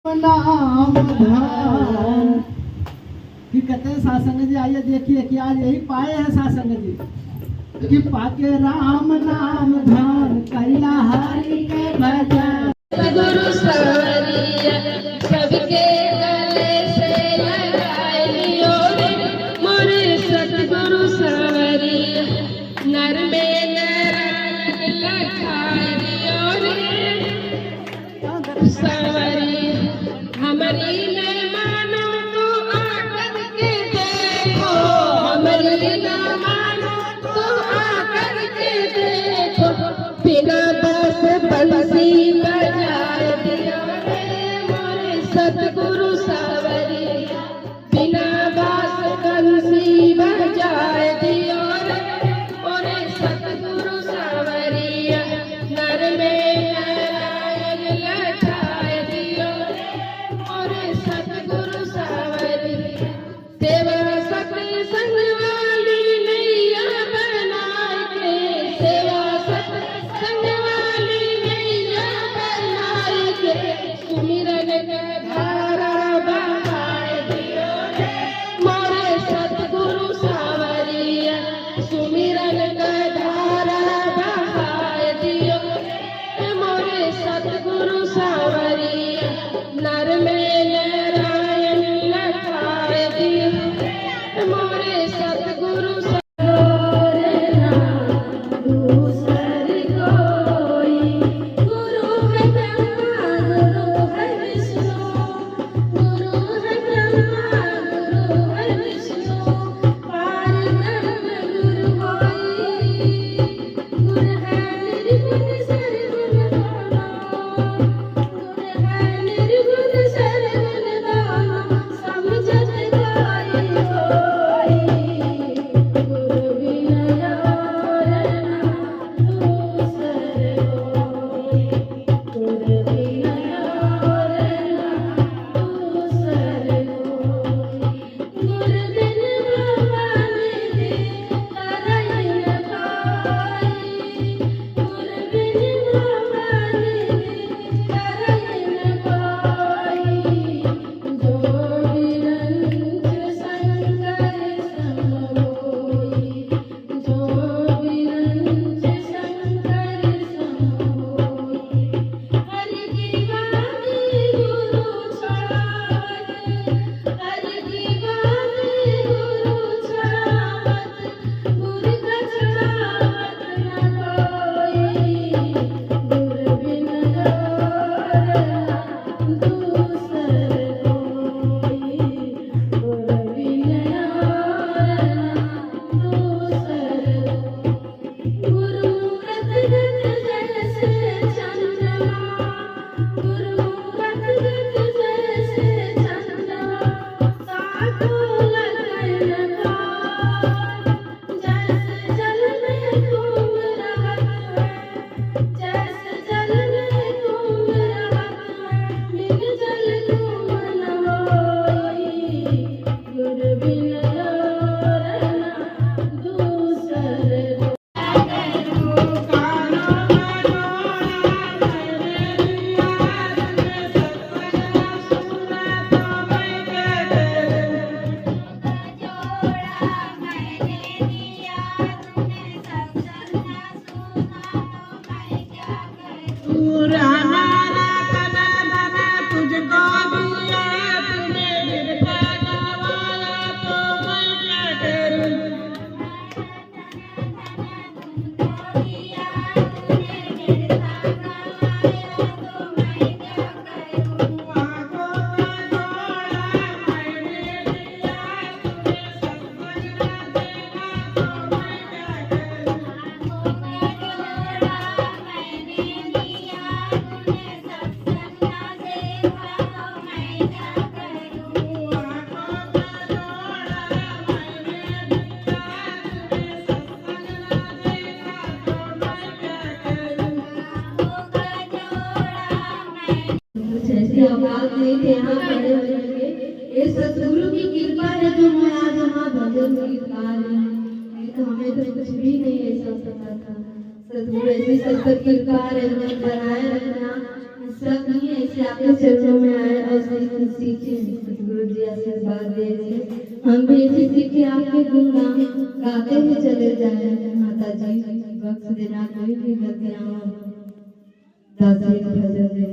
नाम धाम कि कहते हैं सासंग जी, आइए देखिए कि आज यही पाए हैं सासंग जी कि पाके राम नाम धाम कैला हरि के भजन। गुरु सवरिया सबके गले से लगाए लियो रे मोरे सतगुरु सवरिया नर में नारायण लगाए लियो रे सवरिया हमारी न मानो तो आकर के देखो, हमारी न मानो तो आकर के देखो, बिना बस बंसी बजाए दियो रे मोरे सतगुरु सवरिया बिना बस बंसी बजाए दियो रे मोरे सतगुरु सवरिया नर में नारायण लगाए दियो रे मोरे सतगुरु सवरिया सेवा सत्संग वाली नैया बनाए के, सेवा सत्संग वाली नैया बनाए के, सुमिरन के धारा बहाए दियो रे मोरे सतगुरु सवरिया सुमिरन के धारा बहाए दियो रे मोरे सतगुरु सवरिया नर में नारायण लगाए दियो रे मोरे सतगुरु औकात नहीं थे यहाँ खड़े होने के। ये सतगुरु की कृपा है जो मैं आज यहाँ भजन गीत गा रही हूँ। तो हमें तो कुछ भी नहीं ऐसा पता था। सतगुरु ऐसी सबकी कृपा है, हमें बनाए रखना सब नहीं ऐसे आपके चरणों में आए और से सीखे, सतगुरु जी आशीर्वाद दे से हम भी इसी सीखे आपके गुणगान गाते हुए चले जाए। माता जी बख्श देना कोई भी गलतियां दासी का भजन दे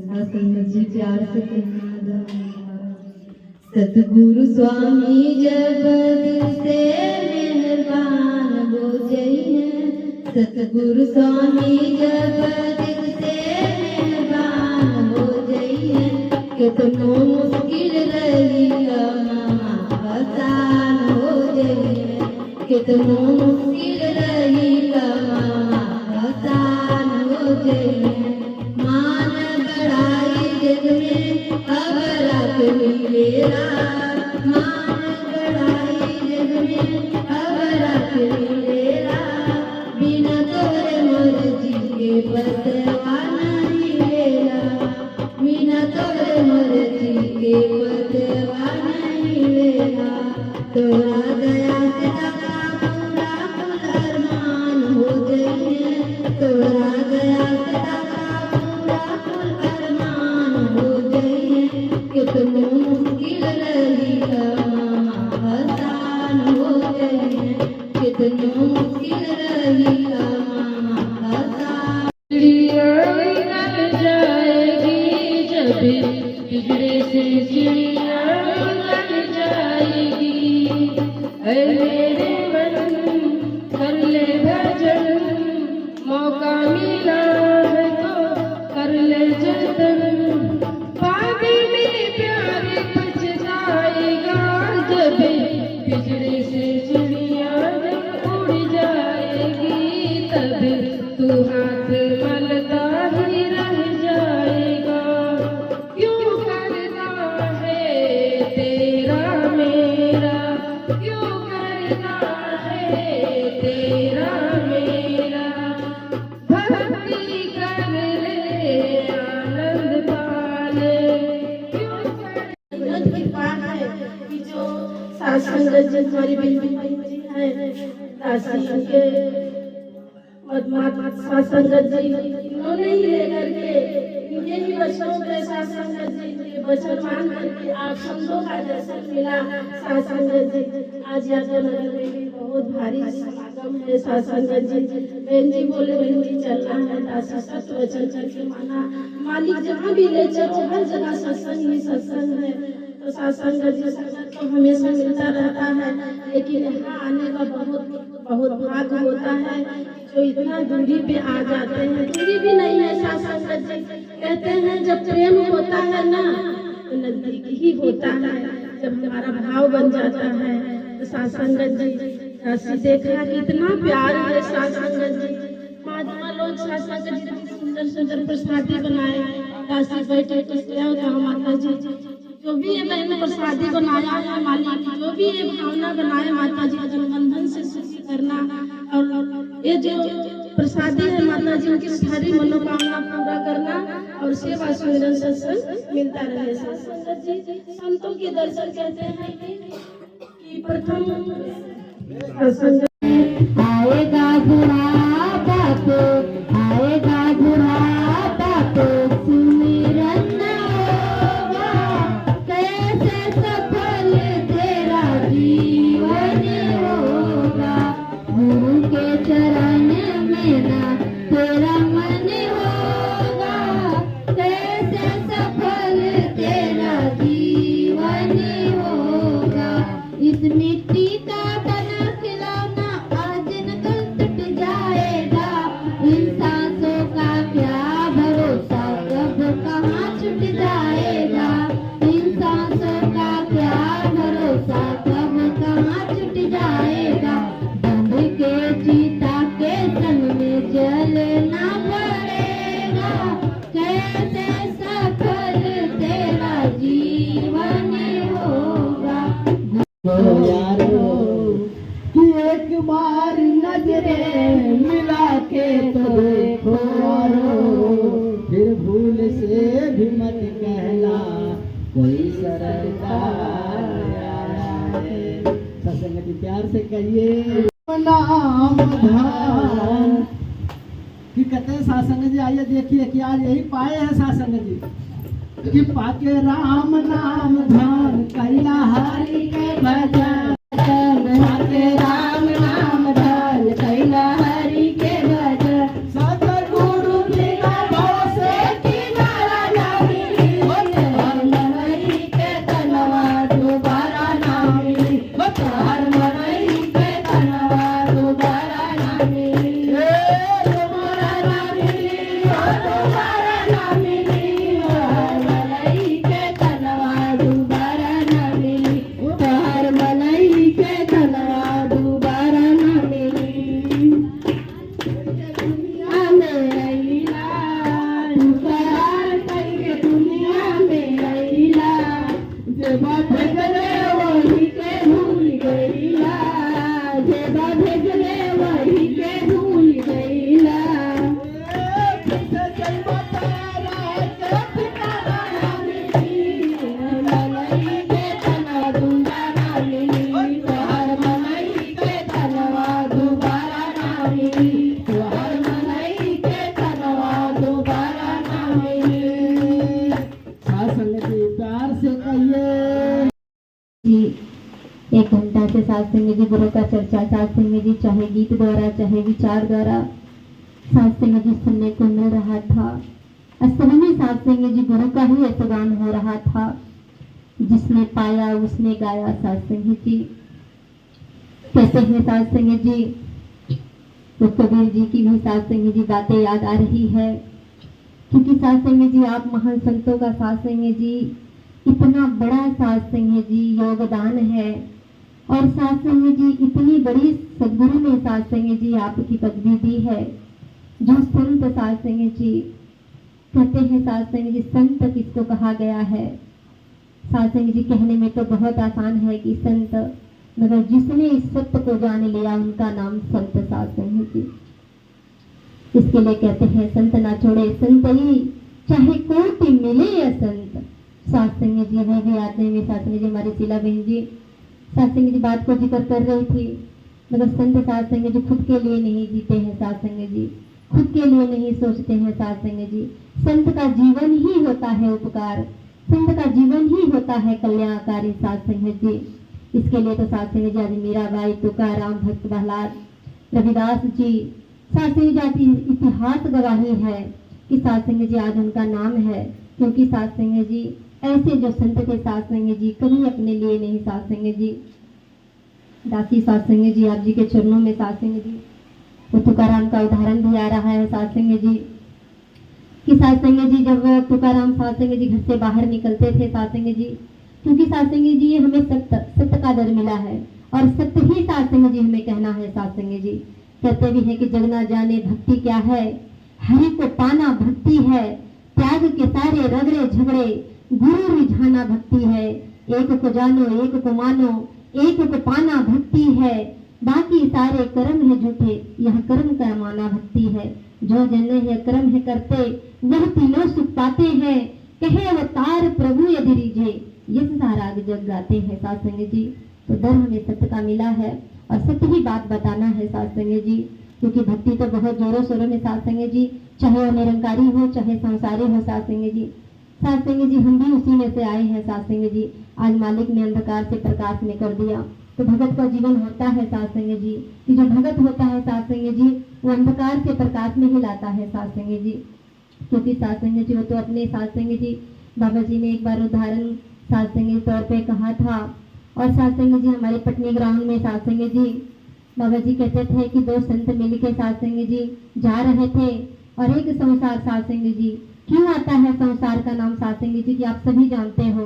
सासंग जी प्यार से कहना। सतगुरु स्वामी जब दिल से मेहरबान हो जाइए, सतगुरु स्वामी जब दिल से मेहरबान हो जाइए, कितनो मुश्किल रही आसान हो जाइए, कितनो मुश्किल रही आसान हो जाइए। मान बढ़ाई जग में अब रख मेरा, मान बढ़ाई जग में अब रख मेरा, बिना तोरे मर्जी के बदवा नहीं मेरा, बिना तोरे मर्जी के बदवा नहीं मेरा। तोरा दया से दाता पूरा कुल अरमान हो जाइए, तोरा दया से दाता पूरा कुल अरमान हो जाइए, कितनो मुश्किल रही आसान हो जाइए, कितनो मुश्किल रही आसान। चिड़िया निकल जाएगी जब पिंजरे से, चिड़िया निकल जाएगी। ऐ मेरे मन कर ले भजन, मौका मिला है तो कर ले जतन। पापी में प्यार बच जाएगा जब पिंजरे से चिड़िया उड़ जाएगी, तब तू हाथ मलता ही रह जाएगा। क्यों करना है तेरा मेरा, क्यों करना है तेरा मेरा, भक्ति कर ले आनंद पाले। क्यों बहुत कृपा है कि जो सासंग जी हमारी बिल्कुल है, दासी के मदमात सासंग जी इन्होंने ही लेकर के इनके ही बच्चों के सासंग जी के वचन मान करके आप संतों का दर्शन मिला। सासंग जी आज यादवनगर में भी बहुत भारी समागम है। सासंग जी बहन जी बोले बहन जी चलना है, दासी सत्य वचन करके माना। मालिक जहाँ भी ले चलो हर जगह सत्संग ही सत्संग है। तो सासंग जी संगत तो हमेशा मिलता रहता है, लेकिन यहाँ आने का बहुत भाग होता है। जो इतना दूरी पे आ जाते हैं, दूरी भी नहीं है। सासंग जी कहते हैं जब प्रेम होता है ना तो नजदीक ही होता है, जब हमारा भाव बन जाता है। तो सासंग जी दासी देखा कितना प्यार है। सासंग जी महात्मा लोग सासंग जी सुंदर सुंदर प्रसादी बनाए, दासी बैठे कहा माता जी जो भी ये बहन प्रसादी बनाया है, मालिक जो भी ये भावना बनाए माता जी जनबंधन से सुखी करना, और ये जो प्रसादी है माता जी उनकी सारी मनोकामना पूरा करना, और सेवा सुमिरन सत्संग मिलता रहे। सासंग जी संतों के दर्शन कहते हैं कि प्रथम सत्संग आएगा बुढ़ापा तो, आएगा बुढ़ापा तो सुमिरन न होगा, कैसे सफल तेरा जीवन होगा। गुरु के चरण में ना तेरा मन होगा, कैसे सफल तेरा जीवन होगा। इस मिट्टी का बना खिलौना आज न कल टूट जाएगा, इन सांसों का क्या भरोसा कब कहाँ छूट जाएगा, इन सांसों का क्या भरोसा कब कहाँ छूट जाएगा। बंध के चीता के संग में जलना पड़ेगा, कैसे सफल तेरा जीवन होगा। यारो कि एक बार नजरें मिला के तो देखो यारो, फिर भूल से भी मत कहना कोई सरकार आया है। सत्संग की प्यार से कहिए नाम धाम कि कहते हैं सासंग जी आइए देखिए कि आज यही पाए हैं सासंग जी कि पाके राम नाम ध्यान कैला हरि के भजन, पाके राम नाम ध्यान कैला हरि के भजन, सतगुरु बिना भव से किनारा ना मिली, तोहर मनई के तनवा दोबारा ना मिली, तोहर मनई के तनवा दोबारा ना मिली, दोबारा ना मिली, दोबारा ना मिली, तोहर मनई के तनवा दोबारा ना मिली, तोहर मनई के तनवा दोबारा ना मिली। दुनिया में अइला, दुबारा करके दुनिया में अइला, जेबा भेजले वही के भूल गइला, जेबा भेजले वही के भूल गइला। पीछे जइबा तारा के ठिकाना ना मिली, मनई के तनवा दोबारा मिली, तोहर मनई के तनवा दोबारा ना मिली, तोहर मनई के तनवा दोबारा ना मिली। साथ संगति प्यार से कहिए। जी, 1 घंटा से सात संग जी गुरु का चर्चा सात संग जी चाहे गीत द्वारा चाहे विचार द्वारा सात संग जी सुनने को मिल रहा था। असल में सात संग जी गुरु का ही ऐसा हो रहा था, जिसने पाया उसने गाया। सात संग जी कहते हैं सात संग जी, तो कबीर जी की भी सात संग जी बातें याद आ रही है, क्योंकि सात संग जी आप महान संतों का सात संग जी इतना बड़ा सात संग जी योगदान है, और सात संग जी इतनी बड़ी सदगुरु ने सात संग जी आपकी पदवी दी है, जो संत सात संग जी कहते हैं। सात संग जी संत किसको कहा गया है? सात संग जी कहने में तो बहुत आसान है कि संत, मगर जिसने इस सत्य को जान लिया उनका नाम संत सात संग जी। इसके लिए कहते हैं संत ना छोड़े संत ही, चाहे कोटि मिले या संत। सात संग जी है भी आते हैं। सात संग जी हमारी शीला बहन जी सात संग जी बात को जिक्र कर रही थी, मगर संत सात संग जी खुद के लिए नहीं जीते हैं। सात संग जी खुद के लिए नहीं सोचते हैं। सात संग जी संत का जीवन ही होता है उपकार, संत का जीवन ही होता है कल्याणकारी। सात संग जी इसके लिए तो सात संग जी आज मीराबाई, तुकाराम, भक्त प्रहलाद, रविदास जी, सात संग जी इतिहास गवाही है कि सात संग जी आज उनका नाम है, क्योंकि सात संग जी ऐसे जो संत थे सात संग जी कभी अपने लिए नहीं। सात संग जी दासी सात संग जी आप जी के चरणों में। सात संग जी वो तुकाराम का उदाहरण भी आ रहा है। सात संग जी कि सात संग जी जब तुकाराम सात संग जी घर से बाहर निकलते थे सात संग जी, क्योंकि सात संग जी हमें सत्य का दर मिला है, और सत्य ही सात संग जी हमें कहना है। सात संग जी कहते भी है कि जग ना जाने भक्ति क्या है, हरि को पाना भक्ति है, त्याग के सारे रगड़े झगड़े गुरु रिझाना भक्ति है। एक को जानो एक को मानो, एक को पाना भक्ति है, बाकी सारे कर्म है झूठे, यह कर्म का माना भक्ति है। जो जन यह कर्म है करते, वह तीनों सुख पाते हैं, कहे अवतार प्रभु यदि रिझे, यह सारा जग गाते हैं। सात संग जी तो दर हमें सत्य का मिला है, और सत्य ही बात बताना है। सात संग जी क्योंकि भक्ति तो बहुत जोरों शोरों में सात संग जी, चाहे वो निरंकारी हो चाहे संसारी हो। सात संग जी सात संग जी हम भी उसी में से आए हैं। सात संग जी आज मालिक ने अंधकार से प्रकाश में कर दिया, तो भगत का जीवन होता है। सात संग जी कि जो भगत होता है सात संग जी वो अंधकार से प्रकाश में ही लाता है। सात संग जी क्योंकि सात संग जी वो तो अपने सात संग जी बाबा जी ने एक बार उदाहरण सात संग तौर पे कहा था, और सात संग जी हमारे पटनी ग्राउंड में सात संग जी बाबा जी कहते थे कि दो संत मिलकर सात संग जी जा रहे थे, और एक संसार सात संग जी क्यों आता है संसार का नाम सात संग जी कि आप सभी जानते हो,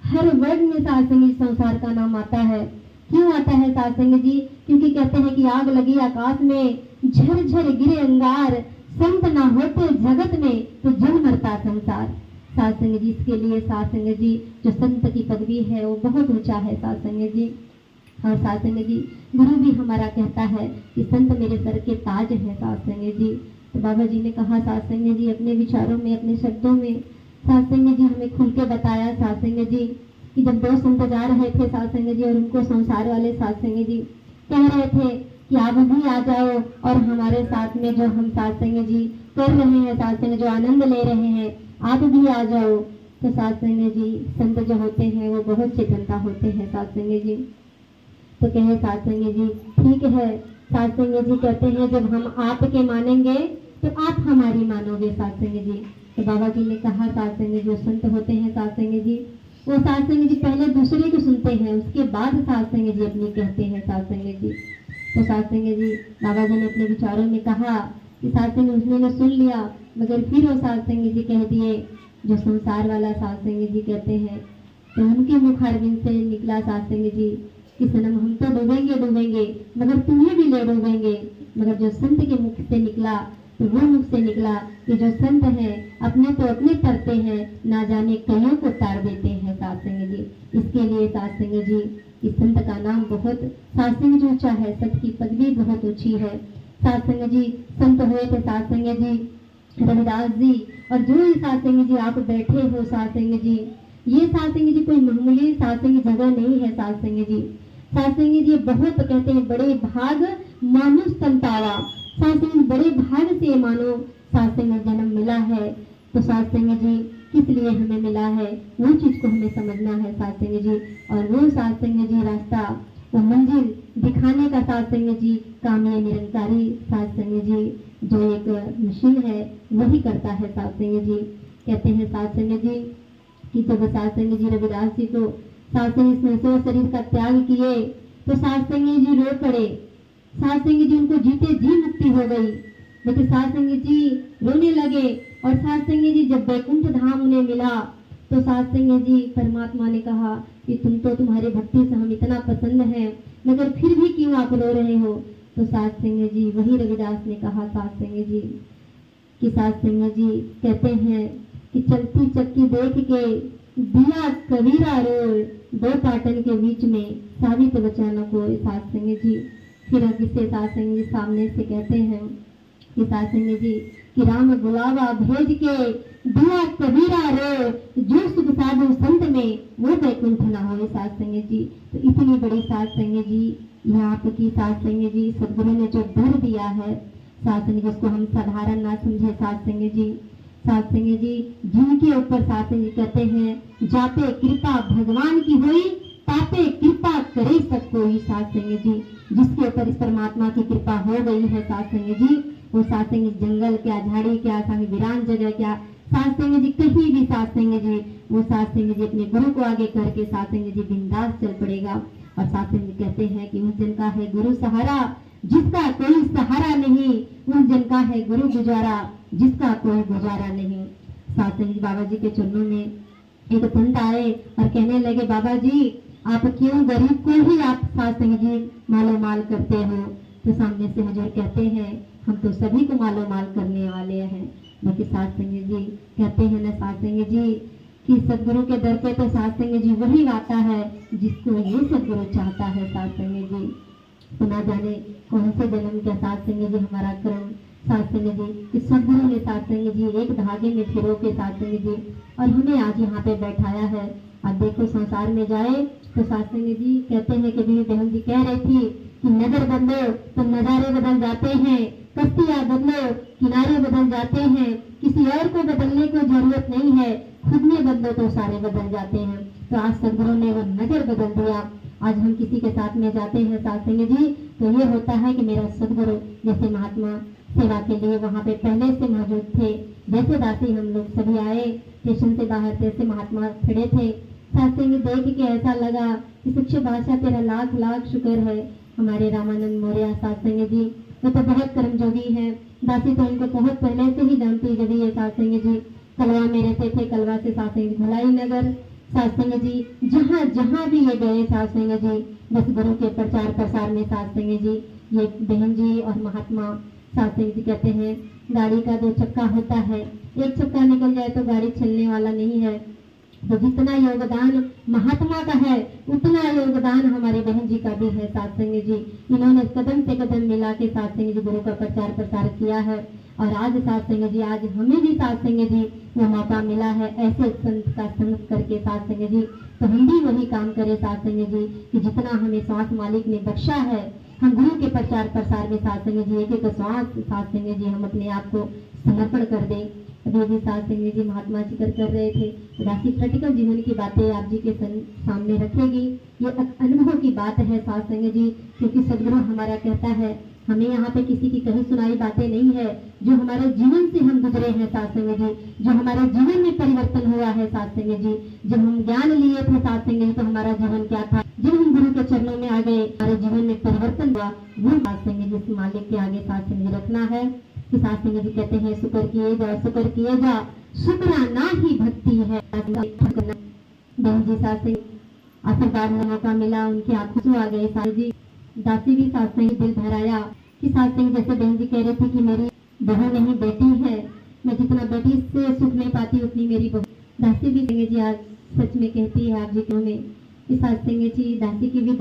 हर वर्ड में सात संग जी संसार का नाम आता है। क्यों आता है सात संग जी? क्योंकि कहते हैं कि आग लगी आकाश में, झरझर गिरे अंगार, संत ना होते जगत में तो जल मरता संसार। सात संग जी इसके लिए सात संग जी जो संत की पदवी है वो बहुत ऊंचा है। सात संग जी और सात संग जी गुरु भी हमारा कहता है कि संत मेरे सर के ताज है। सात संग जी तो बाबा जी ने कहा सात संग जी अपने विचारों में अपने शब्दों में सात संग जी हमें खुल के बताया। सात संग जी कि जब दो संत जा रहे थे सात संग जी और उनको संसार वाले सात संग जी कह रहे थे कि आप भी आ जाओ और हमारे साथ में जो हम सात संग जी कर रहे हैं, सात संग जो आनंद ले रहे हैं, आप भी आ जाओ। तो साथ संगत जी संत जो होते हैं वो बहुत चेतनता होते हैं साथ संगत जी। तो कहे साथ संगत जी ठीक है। साथ संगत जी कहते हैं जब हम आपके मानेंगे तो आप हमारी मानोगे साथ संगत जी। तो बाबा जी ने कहा साथ संगत जो संत होते हैं साथ संगत जी वो साथ संगत जी पहले दूसरे को सुनते हैं, उसके बाद साथ संगत जी अपनी कहते हैं साथ संगत जी। तो साथ संगत जी बाबा जी ने अपने विचारों में कहा कि साथ संगत उसने सुन लिया, मगर फिर वो साथ संगत जी कह दिए जो संसार वाला साथ संगत जी कहते हैं। तो उनके मुख अरविंद से निकला साथ संगत जी कि सनम हम तो डूबेंगे डूबेंगे मगर तुम्हें भी ले डूबेंगे। मगर जो संत के मुख से निकला तो वो मुख से निकला कि जो संत हैं अपने तो अपने तरते हैं, ना जाने कईयों को तार देते हैं साथ संगत जी। इसके लिए साथ संगत जी इस संत का नाम बहुत साथ संगत जी ऊंचा है, संत की पदवी बहुत ऊंची है साथ संगत जी। संत हुए थे साथ संगत जी रविदास जी, और जो ही साथ संगत जी आप बैठे हो साथ संगत जी, ये साथ संगत जी कोई मामूली साथ संगत जगह नहीं है साथ संगत जी। साथ संगत जी बहुत कहते हैं बड़े भाग मानुष तन पावा, साथ संगत बड़े भाग से मानो साथ संगत जन्म मिला है। तो साथ संगत जी किस लिए हमें मिला है वो चीज को हमें समझना है साथ संगत जी। और वो साथ संगत जी रास्ता वो मंजिल दिखाने का साथ संगत जी काम ये निरंकारी साथ संगत जी जो एक मशीन है वही करता है साथ संगत जी। कहते हैं साथ संगत जी कि जब साथ संगत जी रविदास जी को साथ संगत ने शरीर का त्याग किए तो साथ संगत जी रो पड़े। साथ संगत जी उनको जीते जी मुक्ति हो गई, लेकिन साथ संगत जी रोने लगे। और साथ संगत जी जब वैकुंठ धाम उन्हें मिला तो साथ संगत जी परमात्मा ने कहा कि तुम तो तुम्हारी भक्ति से हम इतना पसंद हैं, मगर फिर भी क्यों आप रो रहे हो। तो साथ संगत जी वही रविदास ने कहा साथ संगत जी कि साथ संगत जी कहते हैं कि चलती चक्की देख के दिया कबीरा रोए, दो पाटन के बीच में साबित बचाना को साथ संगत जी। फिर अब इसे साथ संगत जी सामने से कहते हैं कि साथ संगत जी कि राम बुलावा भेज के दिया कबीरा रो, जो सुख साधु संत में वो वैकुंठ न हो साथ संगत जी। तो इतनी बड़ी साथ संगत जी यहाँ की साथ संगत जी सदगुरु ने जो दर दिया है साथ संगत जिसको हम साधारण ना समझे साथ संगत जी। साथ संगत जी जिनके ऊपर साथ संगत जी कहते हैं जाते कृपा भगवान की हुई, ताते कृपा करे सब कोई साथ संगत जी। जिसके ऊपर इस परमात्मा की कृपा हो गई है साथ संगत जी, वो साथ संगत जंगल क्या झाड़ी क्या साथ वीरान जगह क्या साथ संगत जी कहीं भी साथ संगत जी वो साथ संगत जी अपने गुरु को आगे करके साथ संगत जी बिंदास चल पड़ेगा। और साथ संगत कहते हैं कि उस जन का है गुरु सहारा जिसका कोई सहारा नहीं, उस जन का है गुरु गुजारा जिसका कोई गुजारा नहीं। साथ संगत बाबा जी के चरणों में एक संत आए और कहने लगे बाबा जी आप क्यों गरीब को ही आप साथ संगत जी मालो माल करते हो। तो सामने से हुजूर कहते हैं हम तो सभी को मालो माल करने वाले हैं। बाकी साथ संगत जी कहते हैं ना साथ संगत जी कि सदगुरु के दर पे तो साथ संगत जी वही आता है जिसको ये सदगुरु चाहता है साथ संगत जी। तो ना जाने कौन से जन्म का साथ संगत जी हमारा कर्म साथ संगत जी कि सदगुरु ने साथ संगत जी एक धागे में फिरो के साथ संगत जी और हमें आज यहाँ पे बैठाया है। अब देखो संसार में जाए तो साथ संगत जी कहते हैं कि भी बहन जी कह रही थी कि नजर बदलो तो नजारे बदल जाते हैं, कश्तियां बदलो किनारे बदल जाते हैं, किसी और को बदलने की जरूरत नहीं है, खुद में बदलो तो सारे बदल जाते हैं। तो आज सदगुरु ने वो नजर बदल दिया। आज हम किसी के साथ में जाते हैं साथ संगत जी तो ये होता है कि मेरा सदगुरु जैसे महात्मा सेवा के लिए वहाँ पे पहले से मौजूद थे, जैसे दासी हम लोग सभी आए स्टेशन से बाहर जैसे महात्मा खड़े थे। साथ संगत देख के ऐसा लगा कि सच्चे बादशाह तेरा लाख लाख शुक्र है। हमारे रामानंद मौर्य साथ संगत जी वो तो बहुत कर्मजोगी है, दासी तो उनको बहुत पहले से ही जानती जब ये साथ संगत जी कलवा में रहते थे, कलवा से साथ संगत भलाई नगर साथ संगत जी जहाँ जहाँ भी ये गए साथ संगत जी बस गुरु के प्रचार प्रसार में साथ संगत जी ये बहन जी और महात्मा साथ संगत जी कहते हैं गाड़ी का दो चक्का होता है, एक चक्का निकल जाए तो गाड़ी चलने वाला नहीं है। तो जितना योगदान महात्मा का है उतना योगदान हमारे बहन जी का भी है साथ संगत जी। इन्होंने कदम से कदम मिला के साथ संगत जी गुरु का प्रचार प्रसार किया है। और आज साथ संगत जी आज हमें भी साथ संगत जी वो मौका मिला है ऐसे संत का संग करके साथ संगत जी तो हम भी वही काम करें साथ संगत जी कि जितना हमें श्वास मालिक ने बख्शा है हम गुरु के प्रचार प्रसार में साथ संगत जी एक एक श्वास साथ संगत जी हम अपने आप को समर्पण कर दें। कबीर जी साथ संगत जी महात्मा जिक्र कर रहे थे। तो दासी प्रैक्टिकल जीवन की बातें आप जी के सामने रखेगी। ये अनुभव की बात है साथ संगत जी, क्योंकि सदगुरु हमारा कहता है हमें यहाँ पे किसी की कही सुनाई बातें नहीं है, जो हमारे जीवन से हम गुजरे हैं साथ संगत जी, जो हमारे जीवन में परिवर्तन हुआ है साथ संगत जी। जब हम ज्ञान लिए थे साथ संगत जी तो हमारा जीवन क्या था, जब हम गुरु के चरणों में आ गए हमारे जीवन में परिवर्तन हुआ, वो साथ संगत जी इस मालिक के आगे साथ संगत जी रखना है। कि साथ संगत जी कहते हैं शुक्र किए जा, शुक्र किए जा, शुक्राना ही भक्ति है। बहन जी साथ संगत आशीर्वाद लेने का मिला, उनकी आंखों से आ गए साथ जी। दासी भी साथ संगत दिल भर आया कि साथ संगत जैसे बहन जी कह रहे थे कि मेरी बहू नहीं बेटी है, मैं जितना बेटी से सुख नहीं पाती उतनी मेरी बहू। दासी भी संगत जी आज सच में कहती है आप जी को में कि साथ संगत जी दासी की भी